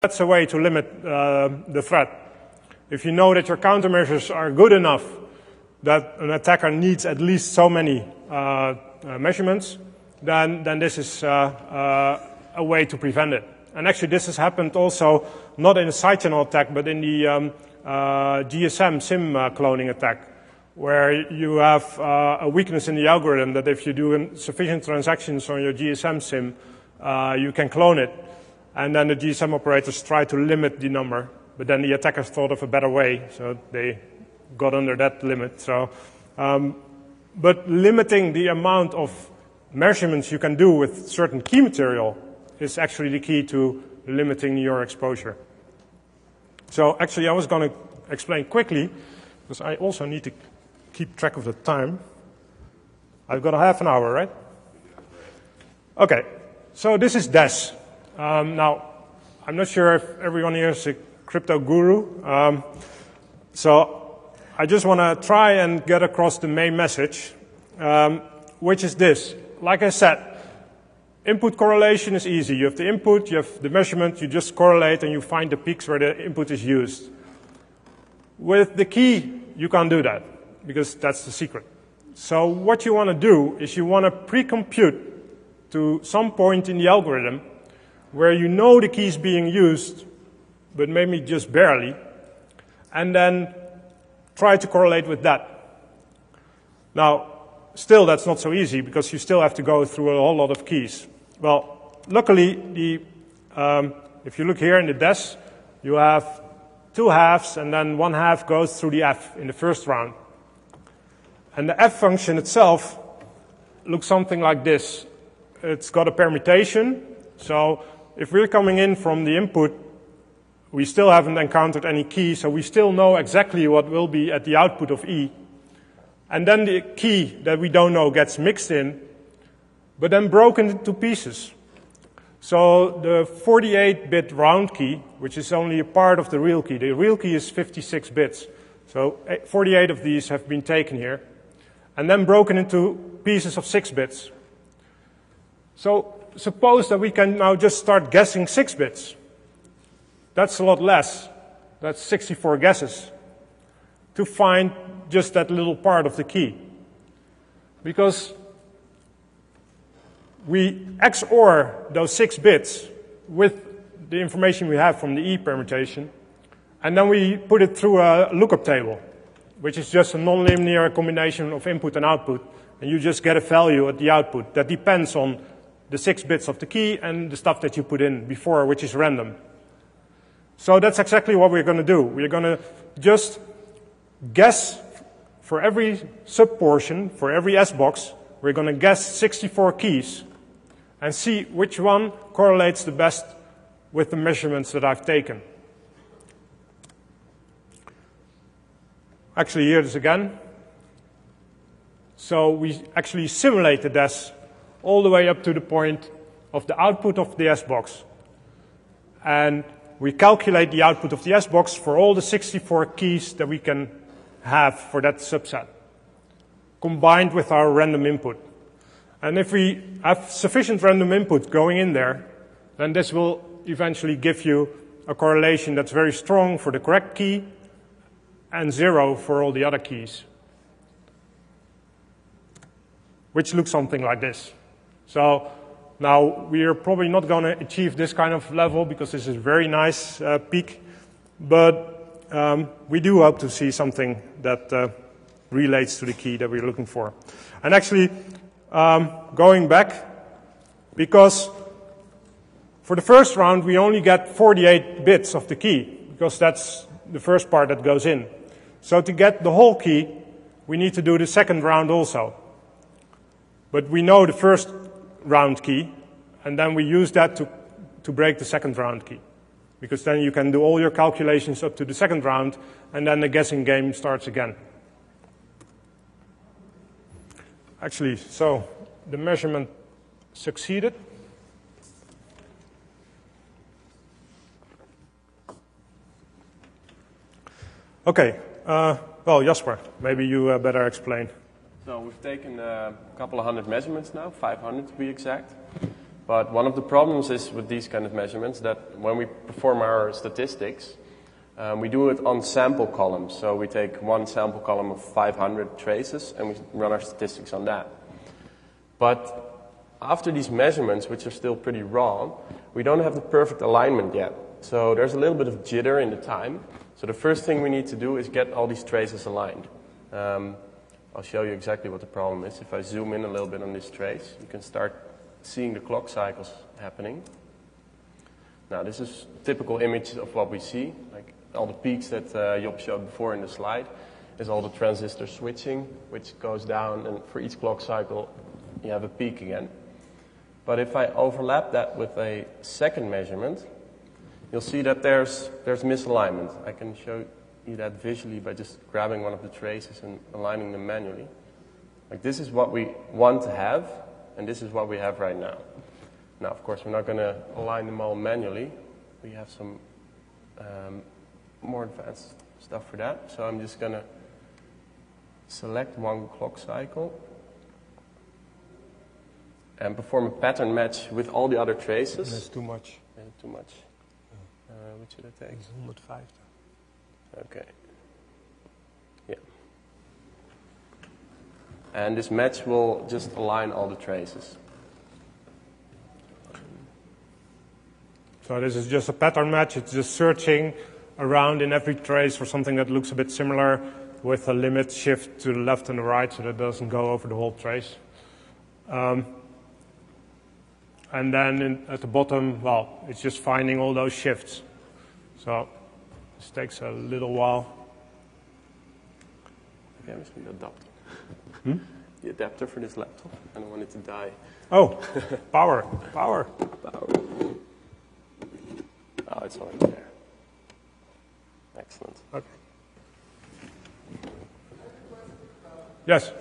That's a way to limit the threat. If you know that your countermeasures are good enough that an attacker needs at least so many measurements, then this is a way to prevent it. And actually this has happened also not in a side channel attack, but in the GSM SIM cloning attack, where you have a weakness in the algorithm that if you do sufficient transactions on your GSM SIM, you can clone it. And then the GSM operators try to limit the number, but then the attackers thought of a better way, so they got under that limit. So, but limiting the amount of measurements you can do with certain key material is actually the key to limiting your exposure. So actually I was going to explain quickly, because I also need to keep track of the time. I've got a half an hour, right? Okay, so this is DES. Now, I'm not sure if everyone here is a crypto guru, so I just want to try and get across the main message, which is this. Like I said, input correlation is easy. You have the input, you have the measurement, you just correlate and you find the peaks where the input is used. With the key, you can't do that, because that's the secret. So what you want to do is you want to pre-compute to some point in the algorithm where you know the key is being used, but maybe just barely, and then try to correlate with that. Now, still that's not so easy, because you still have to go through a whole lot of keys. Well, luckily, if you look here in the DES, you have two halves, and then one half goes through the F in the first round. And the F function itself looks something like this. It's got a permutation, so if we're coming in from the input, we still haven't encountered any key, so we still know exactly what will be at the output of E. And then the key that we don't know gets mixed in, but then broken into pieces. So the 48-bit round key, which is only a part of the real key is 56 bits. So 48 of these have been taken here, and then broken into pieces of 6 bits. So suppose that we can now just start guessing 6 bits. That's a lot less. That's 64 guesses to find just that little part of the key. Because we XOR those 6 bits with the information we have from the E permutation, and then we put it through a lookup table, which is just a nonlinear combination of input and output, and you just get a value at the output that depends on the 6 bits of the key and the stuff that you put in before, which is random. So that's exactly what we're going to do. We're going to just guess for every subportion, for every S box, we're going to guess 64 keys and see which one correlates the best with the measurements that I've taken. Actually, here it is again. So we actually simulated this all the way up to the point of the output of the S box. And we calculate the output of the S box for all the 64 keys that we can have for that subset, combined with our random input. And if we have sufficient random input going in there, then this will eventually give you a correlation that's very strong for the correct key and 0 for all the other keys, which looks something like this. So now we are probably not going to achieve this kind of level because this is a very nice peak, but we do hope to see something that relates to the key that we're looking for. And actually, going back, because for the first round we only get 48 bits of the key, because that's the first part that goes in. So to get the whole key, we need to do the second round also. But we know the first round key, and then we use that to break the second round key. Because then you can do all your calculations up to the second round, and then the guessing game starts again. Actually, so the measurement succeeded. Okay, well, Jasper, maybe you better explain. So we've taken a couple of hundred measurements now, 500 to be exact. But one of the problems is with these kind of measurements that when we perform our statistics, we do it on sample columns. So we take one sample column of 500 traces and we run our statistics on that. But after these measurements, which are still pretty raw, we don't have the perfect alignment yet. So there's a little bit of jitter in the time. So the first thing we need to do is get all these traces aligned. I'll show you exactly what the problem is. If I zoom in a little bit on this trace, you can start seeing the clock cycles happening. Now this is a typical image of what we see. Like all the peaks that Job showed before in the slide is all the transistor switching, which goes down, and for each clock cycle you have a peak again. But if I overlap that with a second measurement, you'll see that there's misalignment. I can show you that visually by just grabbing one of the traces and aligning them manually. Like this is what we want to have, and this is what we have right now. Now, of course, we're not going to align them all manually. We have some more advanced stuff for that. So I'm just going to select one clock cycle and perform a pattern match with all the other traces. That's too much. Yeah, too much. What should I take? It's 105. Okay. Yeah. And this match will just align all the traces. So this is just a pattern match. It's just searching around in every trace for something that looks a bit similar with a limit shift to the left and the right so that it doesn't go over the whole trace. And then at the bottom, well, it's just finding all those shifts. So this takes a little while. Okay, misschien the adapter. The adapter for this laptop. I don't want it to die. Oh, power. Power. Oh, it's already there. Excellent. Okay. Yes.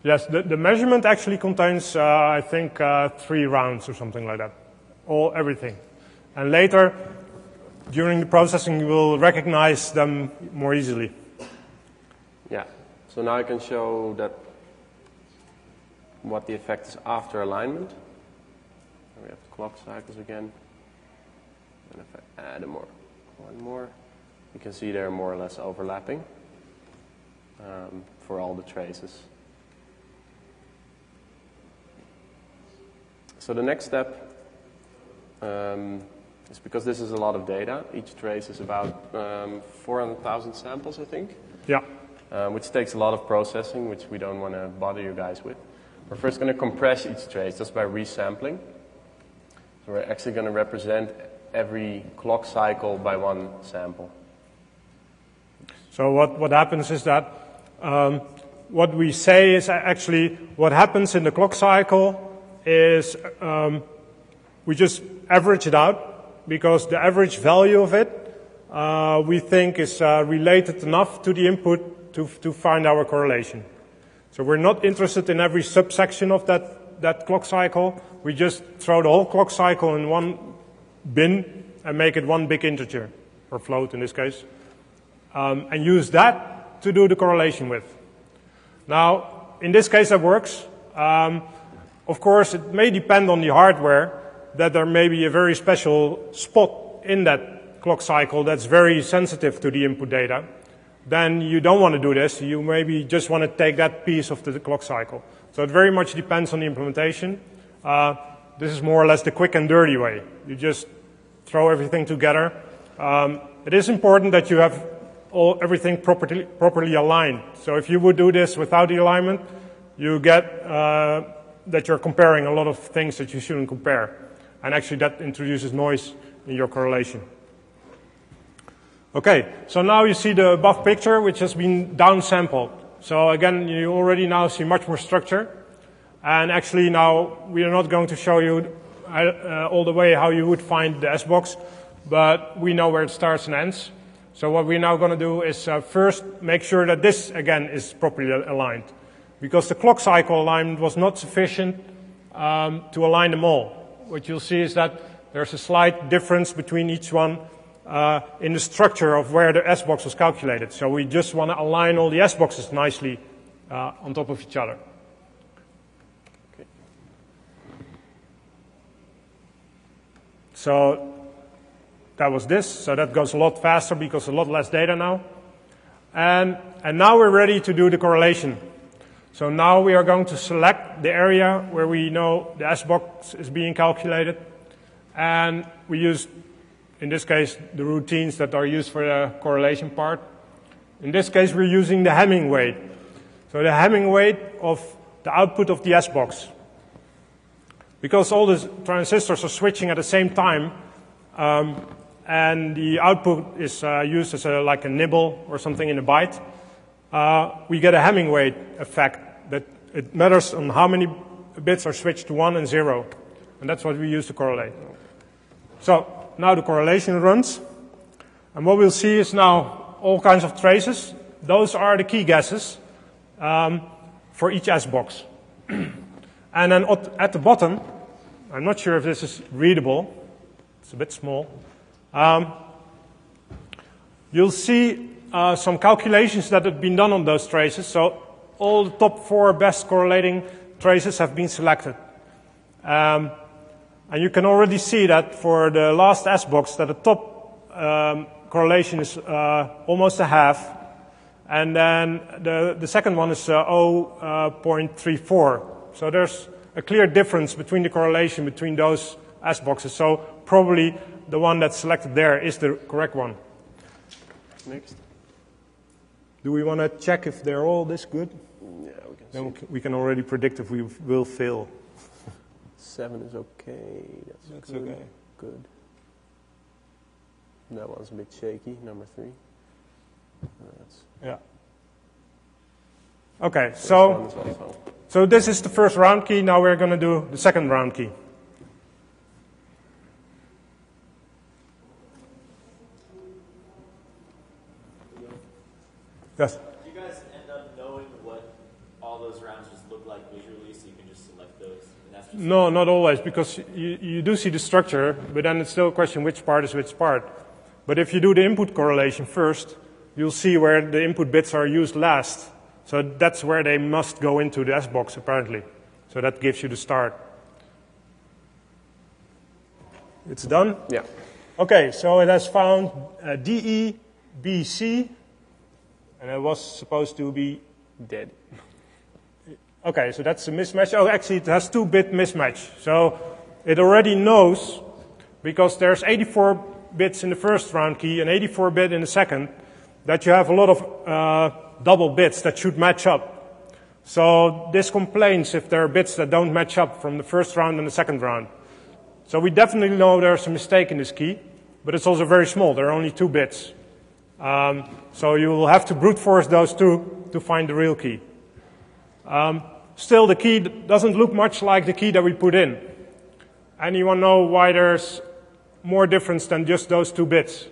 Yes, the measurement actually contains, I think, 3 rounds or something like that. Everything. And later, during the processing, you will recognize them more easily. Yeah. So now I can show that what the effect is after alignment. We have the clock cycles again. And if I add one more, you can see they're more or less overlapping for all the traces. So the next step is, because this is a lot of data, each trace is about 400,000 samples, I think. Yeah. Which takes a lot of processing, which we don't want to bother you guys with. We're first going to compress each trace just by resampling. So we're actually going to represent every clock cycle by one sample. So what happens is that what we say is actually what happens in the clock cycle is we just average it out, because the average value of it we think is related enough to the input to find our correlation. So we're not interested in every subsection of that clock cycle. We just throw the whole clock cycle in one bin and make it one big integer, or float in this case, and use that to do the correlation with. Now, in this case that works. Of course, it may depend on the hardware that there may be a very special spot in that clock cycle that's very sensitive to the input data. Then you don't want to do this. You maybe just want to take that piece of the clock cycle. So it very much depends on the implementation. This is more or less the quick and dirty way. You just throw everything together. It is important that you have everything properly aligned. So if you would do this without the alignment, you get that you're comparing a lot of things that you shouldn't compare. And actually that introduces noise in your correlation. Okay, so now you see the above picture, which has been downsampled. So again, you already now see much more structure. And actually now we are not going to show you all the way how you would find the S-box, but we know where it starts and ends. So what we're now going to do is first make sure that this, again, is properly aligned. Because the clock cycle alignment was not sufficient to align them all. What you'll see is that there's a slight difference between each one in the structure of where the S-box was calculated. So we just want to align all the S-boxes nicely on top of each other. Okay. So that was this. So that goes a lot faster because a lot less data now. And now we're ready to do the correlation. So now we are going to select the area where we know the S-box is being calculated. And we use, in this case, the routines that are used for the correlation part. In this case, we're using the Hamming weight. So the Hamming weight of the output of the S-box. Because all the transistors are switching at the same time, and the output is used as like a nibble or something in a byte, we get a Hamming weight effect that it matters on how many bits are switched to 1 and 0. And that's what we use to correlate. So now the correlation runs. And what we'll see is now all kinds of traces. Those are the key guesses for each S-box. And then at the bottom, I'm not sure if this is readable. It's a bit small. You'll see some calculations that have been done on those traces. So all the top 4 best correlating traces have been selected. And you can already see that for the last S-box that the top correlation is almost a half. And then the second one is 0.34. So there's a clear difference between the correlation between those S-boxes. So probably the one that's selected there is the correct one. Next. Do we want to check if they're all this good? Yeah, we can Then see. we can already predict if we will fail. 7 is okay. That's good. Okay. Good. That one's a bit shaky. Number 3. Yeah. Okay, so this is the first round key. Now we're going to do the second round key. Yes? Do you guys end up knowing what all those rounds just look like visually, so you can just select those? And that's just No, not always, because you do see the structure, but then it's still a question which part is which part. But if you do the input correlation first, you'll see where the input bits are used last. So that's where they must go into the S-box, apparently. So that gives you the start. It's done? Yeah. Okay, so it has found D, E, B, C, and it was supposed to be Dead. okay, so that's a mismatch. Oh, actually, it has 2-bit mismatch. So it already knows, because there's 84 bits in the first round key and 84 bit in the second, that you have a lot of double bits that should match up. So this complains if there are bits that don't match up from the first round and the second round. So we definitely know there's a mistake in this key, but it's also very small. There are only 2 bits. So you will have to brute force those 2 to find the real key. Still, the key doesn't look much like the key that we put in. Anyone know why there's more difference than just those 2 bits?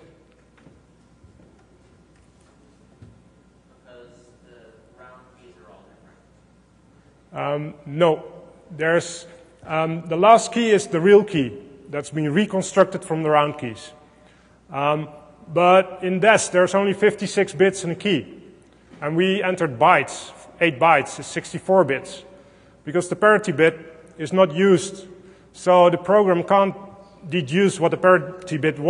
because the round keys are all different. No. There's, the last key is the real key that's been reconstructed from the round keys. But in DES, there's only 56 bits in a key. And we entered bytes. 8 bytes is 64 bits. Because the parity bit is not used. So the program can't deduce what the parity bit was.